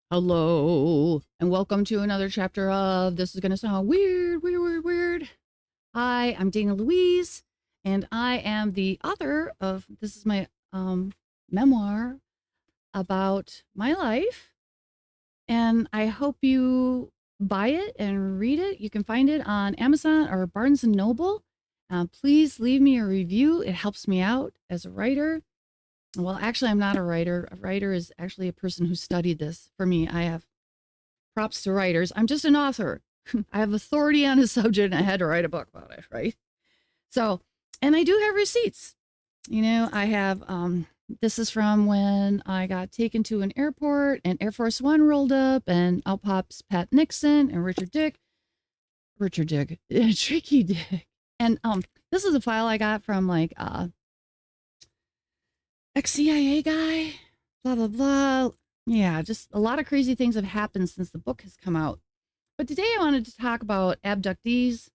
Hello, and welcome to another chapter of This Is Gonna Sound Weird, Weird, Weird, Weird. Hi, I'm Dana Louise, and I am the author of this is my memoir about my life, and I hope you buy it and read it. You can find it on Amazon or Barnes and Noble. Please leave me a review. It helps me out as a writer. Well, actually, I'm not a writer. A writer is actually a person who studied this for me. I have props to writers. I'm just an author. I have authority on a subject and I had to write a book about it, right? So, and I do have receipts. I have this is from when I got taken to an airport and Air Force One rolled up and out pops Pat Nixon and Richard Dick, Tricky Dick. And this is a file I got from like ex-CIA guy, blah blah blah. Yeah, just a lot of crazy things have happened since the book has come out. But today I wanted to talk about abductees.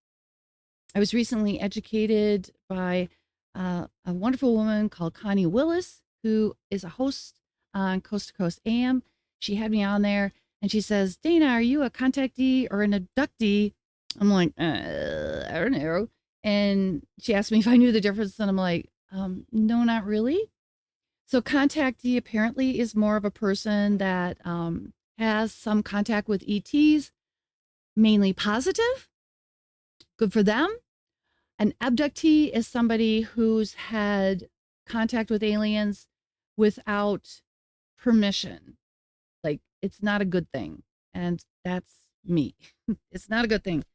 I was recently educated by a wonderful woman called Connie Willis, who is a host on Coast to Coast AM. She had me on there and she says, Dana, are you a contactee or an abductee? I'm like, I don't know. And she asked me if I knew the difference. And I'm like, no, not really. So contactee apparently is more of a person that has some contact with ETs, mainly positive, good for them. An abductee is somebody who's had contact with aliens without permission. Like, it's not a good thing. And that's me. It's not a good thing.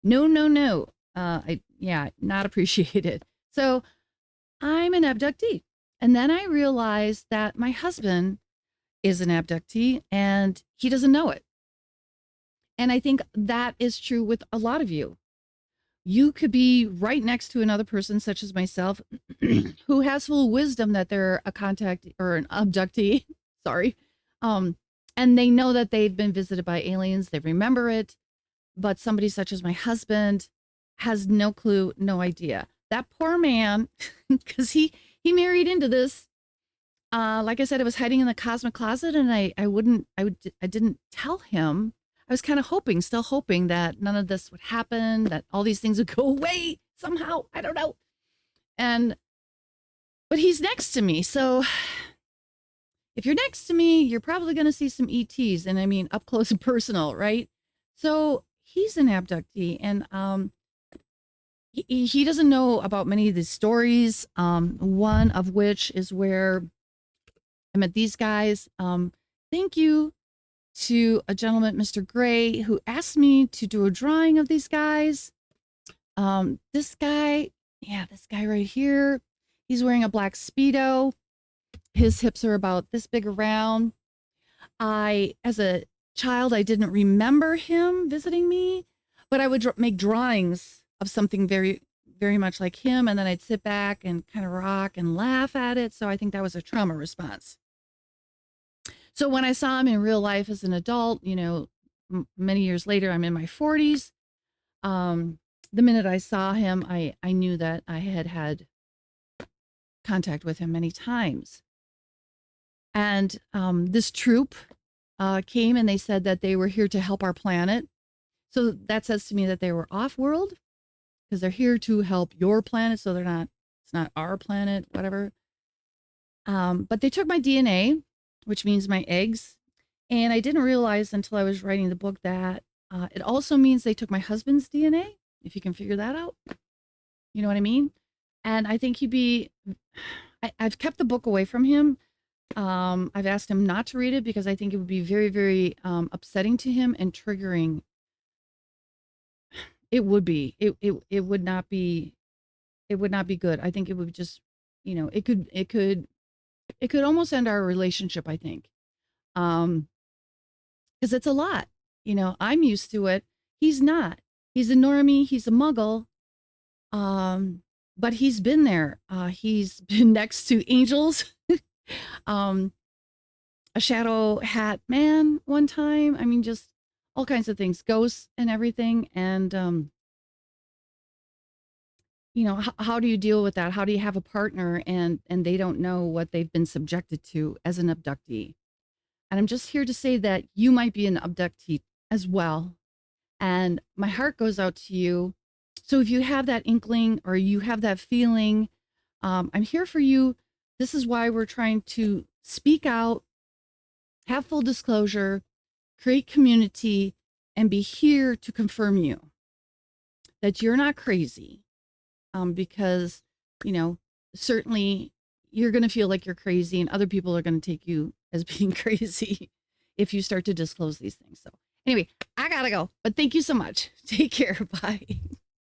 No, no, no. Not appreciated. So I'm an abductee. And then I realized that my husband is an abductee and he doesn't know it. And I think that is true with a lot of you. You could be right next to another person, such as myself, who has full wisdom that they're a contact or an abductee. Sorry. And they know that they've been visited by aliens. They remember it. But somebody such as my husband has no clue, no idea. That poor man, because he married into this. Like I said, I was hiding in the cosmic closet, and I didn't tell him. I was kind of still hoping that none of this would happen, that all these things would go away somehow. I don't know. But he's next to me. So if you're next to me, you're probably going to see some ETs. And I mean, up close and personal, right? So he's an abductee. And he doesn't know about many of these stories. One of which is where I met these guys. Thank you to a gentleman, Mr. Gray, who asked me to do a drawing of these guys. This guy right here, he's wearing a black Speedo. His hips are about this big around. As a child, I didn't remember him visiting me, but I would make drawings of something very, very much like him. And then I'd sit back and kind of rock and laugh at it. So I think that was a trauma response. So when I saw him in real life as an adult, many years later, I'm in my 40s. The minute I saw him, I knew that I had contact with him many times. And this troop came and they said that they were here to help our planet. So that says to me that they were off-world because they're here to help your planet. So it's not our planet, whatever. But they took my DNA, which means my eggs. And I didn't realize until I was writing the book that it also means they took my husband's DNA, if you can figure that out. You know what I mean? And I think I've kept the book away from him. I've asked him not to read it because I think it would be very, very upsetting to him and triggering. It would be. It would not be. It would not be good. I think it would just, it could almost end our relationship, I think. Because it's a lot. I'm used to it. He's not. He's a normie. He's a muggle. But he's been there. He's been next to angels. A shadow hat man one time. I mean, just all kinds of things, ghosts and everything. And, how do you deal with that? How do you have a partner and they don't know what they've been subjected to as an abductee? And I'm just here to say that you might be an abductee as well. And my heart goes out to you. So if you have that inkling or you have that feeling, I'm here for you. This is why we're trying to speak out, have full disclosure, create community, and be here to confirm you that you're not crazy. Because, you know, certainly you're going to feel like you're crazy and other people are going to take you as being crazy if you start to disclose these things. So anyway, I gotta go, but thank you so much. Take care. Bye.